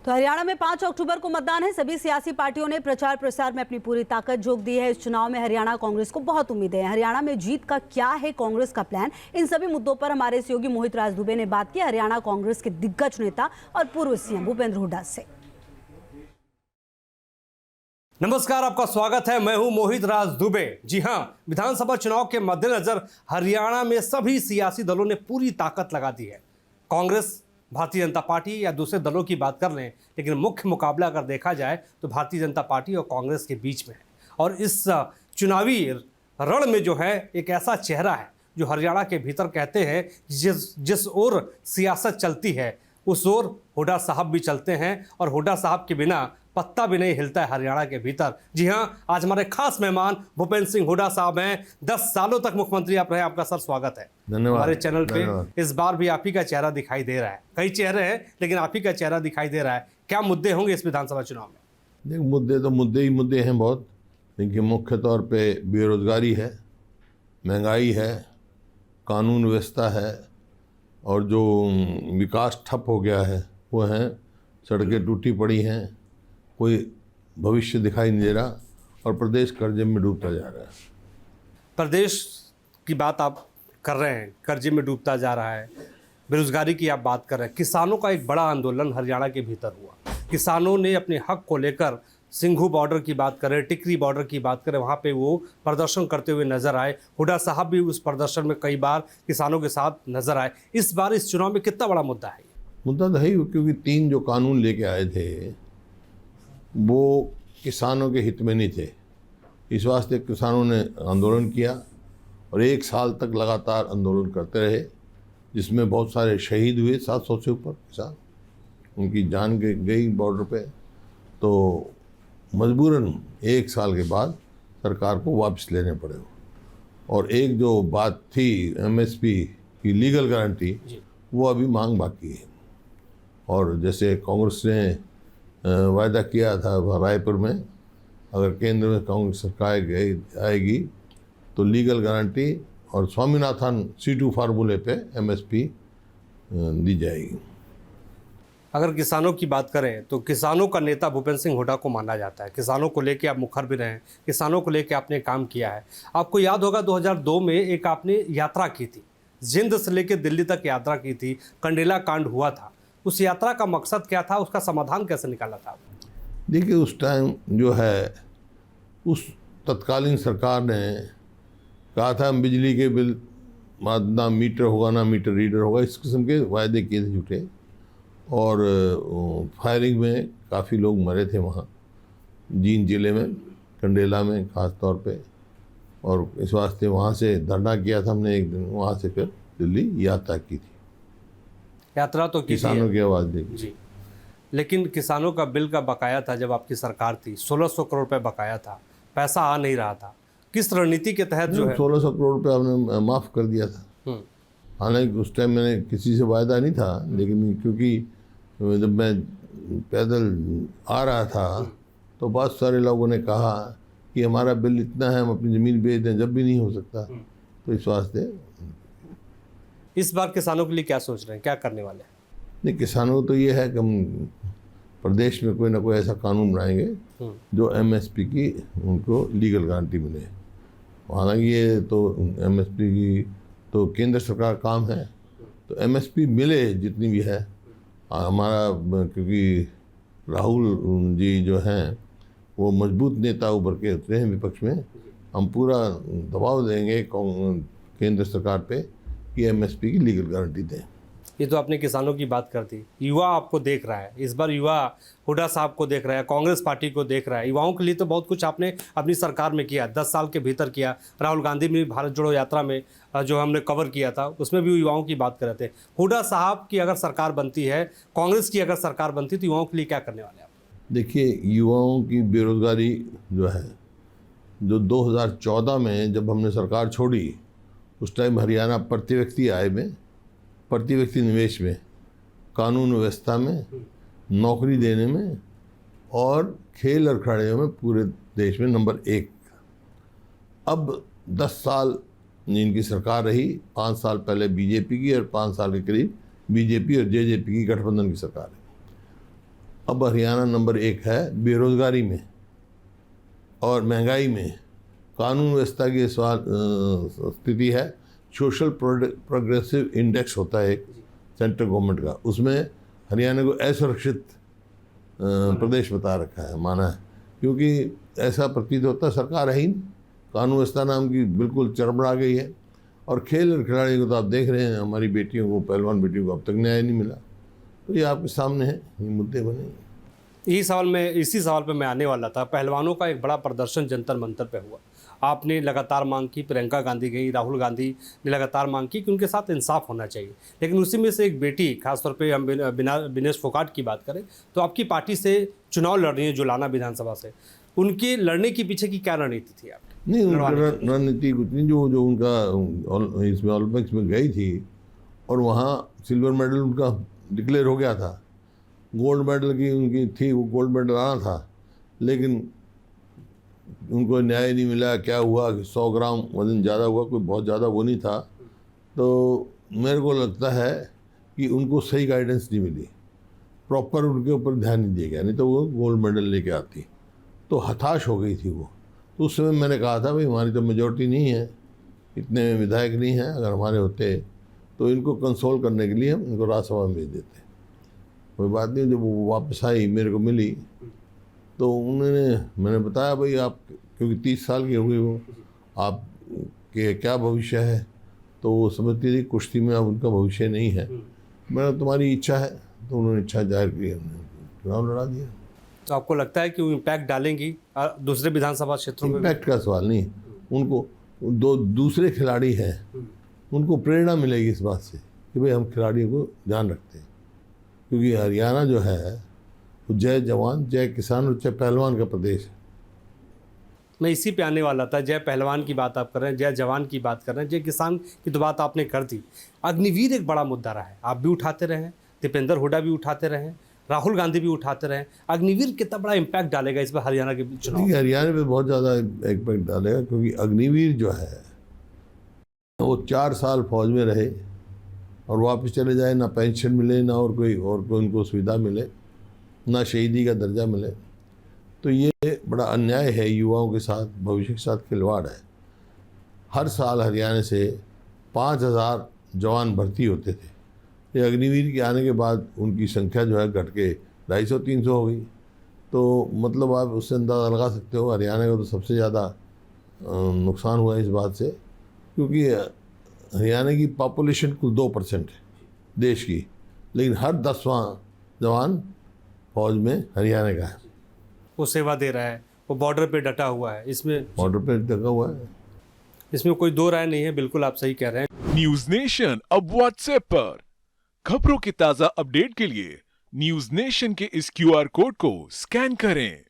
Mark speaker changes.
Speaker 1: तो हरियाणा में 5 अक्टूबर को मतदान है। सभी सियासी पार्टियों ने प्रचार प्रसार में अपनी पूरी ताकत झोंक दी है। इस चुनाव में हरियाणा कांग्रेस को बहुत उम्मीदें हैं। हरियाणा में जीत का क्या है कांग्रेस का प्लान, इन सभी मुद्दों पर हमारे सहयोगी मोहित राज दुबे ने बात की हरियाणा कांग्रेस के दिग्गज नेता और पूर्व सीएम भूपेंद्र हुड्डा से।
Speaker 2: नमस्कार, आपका स्वागत है। मैं हूं मोहित राज दुबे। जी हां, विधानसभा चुनाव के मद्देनजर हरियाणा में सभी सियासी दलों ने पूरी ताकत लगा दी है। कांग्रेस, भारतीय जनता पार्टी या दूसरे दलों की बात कर लें, लेकिन मुख्य मुकाबला अगर देखा जाए तो भारतीय जनता पार्टी और कांग्रेस के बीच में है। और इस चुनावी रण में जो है एक ऐसा चेहरा है जो हरियाणा के भीतर कहते हैं जिस ओर सियासत चलती है उस ओर हुड्डा साहब भी चलते हैं, और हुड्डा साहब के बिना पत्ता भी नहीं हिलता है हरियाणा के भीतर। जी हां, आज हमारे खास मेहमान भूपेंद्र सिंह हुड्डा साहब हैं। 10 सालों तक मुख्यमंत्री आप रहे। आपका सर स्वागत है
Speaker 3: धन्यवाद।
Speaker 2: हमारे चैनल पे इस बार भी आप ही का चेहरा दिखाई दे रहा है। कई चेहरे हैं लेकिन आप ही का चेहरा दिखाई दे रहा है। क्या मुद्दे होंगे इस विधानसभा चुनाव में?
Speaker 3: देखो, मुद्दे हैं बहुत, लेकिन मुख्य तौर पे बेरोजगारी है, महंगाई है, कानून व्यवस्था है, और जो विकास ठप हो गया है वो है, सड़कें टूटी पड़ी हैं, कोई भविष्य दिखाई नहीं दे रहा, और प्रदेश कर्जे में डूबता जा रहा है।
Speaker 2: प्रदेश की बात आप कर रहे हैं, कर्जे में डूबता जा रहा है, बेरोजगारी की आप बात कर रहे हैं। किसानों का एक बड़ा आंदोलन हरियाणा के भीतर हुआ। किसानों ने अपने हक को लेकर सिंघू बॉर्डर की बात करें, टिकरी बॉर्डर की बात करें, वहाँ पे वो प्रदर्शन करते हुए नजर आए। हुड्डा साहब भी उस प्रदर्शन में कई बार किसानों के साथ नजर आए। इस बार इस चुनाव में कितना बड़ा मुद्दा है?
Speaker 3: मुद्दा तो है ही, क्योंकि 3 जो कानून लेके आए थे वो किसानों के हित में नहीं थे। इस वास्ते किसानों ने आंदोलन किया और 1 साल तक लगातार आंदोलन करते रहे, जिसमें बहुत सारे शहीद हुए, 700 से ऊपर किसान, उनकी जान गई बॉर्डर पे। तो मजबूरन 1 साल के बाद सरकार को वापस लेने पड़े। और एक जो बात थी एमएसपी की लीगल गारंटी, वो अभी मांग बाकी है। और जैसे कांग्रेस ने वायदा किया था रायपुर में, अगर केंद्र में कांग्रेस सरकार आएगी तो लीगल गारंटी और स्वामीनाथन C2 फार्मूले पे एमएसपी दी जाएगी।
Speaker 2: अगर किसानों की बात करें तो किसानों का नेता भूपेंद्र सिंह हुड्डा को माना जाता है। किसानों को लेकर आप मुखर भी रहे हैं, किसानों को लेकर आपने काम किया है। आपको याद होगा 2002 में एक आपने यात्रा की थी, जिंद से लेकर दिल्ली तक यात्रा की थी, कंडेला कांड हुआ था। उस यात्रा का मकसद क्या था, उसका समाधान कैसे निकाला था?
Speaker 3: देखिए, उस टाइम जो है उस तत्कालीन सरकार ने कहा था हम बिजली के बिल ना मीटर होगा ना मीटर रीडर होगा, इस किस्म के वायदे किए थे झूठे। और फायरिंग में काफ़ी लोग मरे थे वहाँ जींद जिले में, कंडेला में ख़ास तौर पे। और इस वास्ते वहाँ से धरना किया था हमने एक दिन, वहाँ से फिर दिल्ली यात्रा की थी।
Speaker 2: यात्रा तो
Speaker 3: किसानों की आवाज़ देखी
Speaker 2: जी, लेकिन किसानों का बिल का बकाया था जब आपकी सरकार थी, 1600 करोड़ रुपए बकाया था, पैसा आ नहीं रहा था। किस रणनीति के तहत जो है
Speaker 3: 1600 करोड़ रुपये आपने माफ़ कर दिया था? हालांकि उस टाइम मैंने किसी से वायदा नहीं था, लेकिन क्योंकि जब मैं पैदल आ रहा था तो बहुत सारे लोगों ने कहा कि हमारा बिल इतना है, हम अपनी ज़मीन बेच दें, जब भी नहीं हो सकता। तो इस वास्ते
Speaker 2: इस बार किसानों के लिए क्या सोच रहे हैं, क्या करने वाले हैं?
Speaker 3: नहीं, किसानों को तो ये है कि हम प्रदेश में कोई ना कोई ऐसा कानून बनाएंगे जो एमएसपी की उनको लीगल गारंटी मिले। हालांकि ये तो एमएसपी की तो केंद्र सरकार काम है, तो एमएसपी मिले जितनी भी है। हमारा क्योंकि राहुल जी जो हैं वो मजबूत नेता उभर के उतरे हैं विपक्ष में, हम पूरा दबाव देंगे केंद्र सरकार पे कि एमएसपी की लीगल गारंटी दें।
Speaker 2: ये तो आपने किसानों की बात कर दी। युवा आपको देख रहा है, इस बार युवा हुड्डा साहब को देख रहा है, कांग्रेस पार्टी को देख रहा है। युवाओं के लिए तो बहुत कुछ आपने अपनी सरकार में किया, 10 साल के भीतर किया। राहुल गांधी में भारत जोड़ो यात्रा में जो हमने कवर किया था उसमें भी युवाओं की बात कर रहे थे। हुड्डा साहब की अगर सरकार बनती है, कांग्रेस की अगर सरकार बनती तो युवाओं के लिए क्या करने वाले आप?
Speaker 3: देखिए, युवाओं की बेरोजगारी जो है, जो 2014 में जब हमने सरकार छोड़ी, उस टाइम हरियाणा प्रति व्यक्ति आय में, प्रति व्यक्ति निवेश में, कानून व्यवस्था में, नौकरी देने में और खेल और खिलाड़ियों में पूरे देश में नंबर 1। अब 10 साल इनकी सरकार रही, 5 साल पहले बीजेपी की और 5 साल के करीब बीजेपी और जेजेपी की गठबंधन की सरकार है। अब हरियाणा नंबर 1 है बेरोजगारी में और महंगाई में। कानून व्यवस्था की स्थिति है, सोशल प्रोग्रेसिव इंडेक्स होता है एक सेंट्रल गवर्नमेंट का, उसमें हरियाणा को असुरक्षित प्रदेश बता रखा है, माना है, क्योंकि ऐसा प्रतीत होता है सरकार है ही नहीं, कानून व्यवस्था नाम की बिल्कुल चरमरा गई है। और खेल और खिलाड़ी को तो आप देख रहे हैं, हमारी बेटियों को, पहलवान बेटियों को अब तक न्याय नहीं मिला। तो ये आपके सामने है, ये मुद्दे बने।
Speaker 2: इसी सवाल पे मैं आने वाला था। पहलवानों का एक बड़ा प्रदर्शन जंतर मंतर पे हुआ, आपने लगातार मांग की, प्रियंका गांधी गई, राहुल गांधी ने लगातार मांग की कि उनके साथ इंसाफ होना चाहिए, लेकिन उसी में से एक बेटी, खासतौर पे हम विनेश फोगाट की बात करें तो आपकी पार्टी से चुनाव लड़ रही है जुलाना विधानसभा से, उनके लड़ने के पीछे की क्या रणनीति थी आपकी?
Speaker 3: नहीं, उनकी रणनीति कुछ नहीं, जो उनका इसमें ओलंपिक्स में गई थी और वहाँ सिल्वर मेडल उनका डिक्लेयर हो गया था, गोल्ड मेडल की उनकी थी, वो गोल्ड मेडल आना था, लेकिन उनको न्याय नहीं मिला। क्या हुआ कि 100 ग्राम वजन ज़्यादा हुआ, कोई बहुत ज़्यादा वो नहीं था। तो मेरे को लगता है कि उनको सही गाइडेंस नहीं मिली, प्रॉपर उनके ऊपर ध्यान नहीं दिया गया, नहीं तो वो गोल्ड मेडल लेके आती। तो हताश हो गई थी वो। तो उस समय मैंने कहा था भाई हमारी तो मेजॉरिटी नहीं है, इतने विधायक नहीं हैं, अगर हमारे होते तो इनको कंसोल करने के लिए हम इनको राज्यसभा में भेज देते। कोई बात नहीं, जब वो वापस आई मेरे को मिली तो मैंने बताया भाई आप, क्योंकि 30 साल की हो गई वो, आप के क्या भविष्य है, तो वो समझती थी कुश्ती में अब उनका भविष्य नहीं है। मैंने तुम्हारी इच्छा है, तो उन्होंने इच्छा जाहिर की, चुनाव लड़ा दिया।
Speaker 2: तो आपको लगता है कि वो इम्पैक्ट डालेंगी दूसरे विधानसभा क्षेत्रों में?
Speaker 3: इम्पैक्ट का सवाल नहीं, उनको दूसरे खिलाड़ी हैं, उनको प्रेरणा मिलेगी इस बात से कि भाई हम खिलाड़ियों को ध्यान रखते हैं, क्योंकि हरियाणा जो है वो जय जवान जय किसान और जय पहलवान का प्रदेश है।
Speaker 2: मैं इसी पे आने वाला था। जय पहलवान की बात आप कर रहे हैं, जय जवान की बात कर रहे हैं, जय किसान की तो बात आपने कर दी। अग्निवीर एक बड़ा मुद्दा रहा है, आप भी उठाते रहे, दीपेंद्र हुड्डा भी उठाते रहे, राहुल गांधी भी उठाते रहे। अग्निवीर कितना बड़ा इम्पैक्ट डालेगा इस बार हरियाणा के चुनाव?
Speaker 3: हरियाणा पे बहुत ज़्यादा इम्पैक्ट डालेगा, क्योंकि अग्निवीर जो है वो 4 साल फौज में रहे और वापस चले जाए, ना पेंशन मिले, ना और कोई उनको सुविधा मिले, ना शहीदी का दर्जा मिले। तो ये बड़ा अन्याय है, युवाओं के साथ, भविष्य के साथ खिलवाड़ है। हर साल हरियाणा से 5000 जवान भर्ती होते थे, ये अग्निवीर के आने के बाद उनकी संख्या जो है घट के 250-300 हो गई। तो मतलब आप उससे अंदाज़ा लगा सकते हो हरियाणा को तो सबसे ज़्यादा नुकसान हुआ इस बात से, क्योंकि हरियाणा की पॉपुलेशन कुल 2% है देश की, लेकिन हर 10वां जवान फौज में हरियाणा का है।
Speaker 2: वो सेवा दे रहा है, वो बॉर्डर पे डटा हुआ है, इसमें
Speaker 3: बॉर्डर पे डटा हुआ है,
Speaker 2: इसमें कोई दो राय नहीं है। बिल्कुल आप सही कह रहे हैं।
Speaker 4: न्यूज नेशन अब व्हाट्सएप पर खबरों की ताजा अपडेट के लिए न्यूज नेशन के इस QR कोड को स्कैन करें।